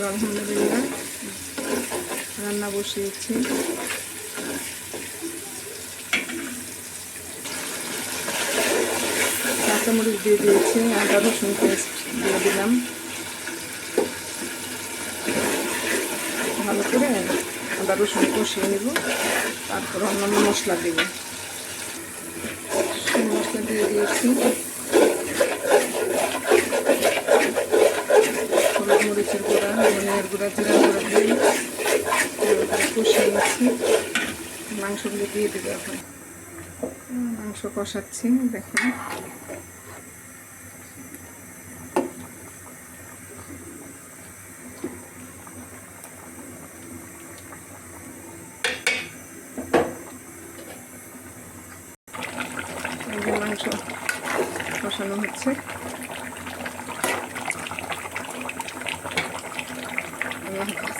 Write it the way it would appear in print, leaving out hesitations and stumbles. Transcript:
আলহামদুলিল্লাহ রান্না বসিয়েছি। কাঁচামরিচ দিয়ে দিয়েছি, আদা রসুন পেস্ট দিয়ে দিলাম। ভালো করে আদা রসুন কষিয়ে নেব, তারপর অন্যান্য মশলা দেব। মশলা দিয়ে দিয়েছি, হলুদ মরিচের গুঁড়া, ধনিয়ার গুঁড়া, জিরা গুঁড়া দিয়ে কষিয়ে নিচ্ছি। মাংসগুলো দিয়ে দেবো এখন। মাংস কষাচ্ছি, দেখুন। মাংস কষানো হচ্ছে। আল্লাহ হাফেজ।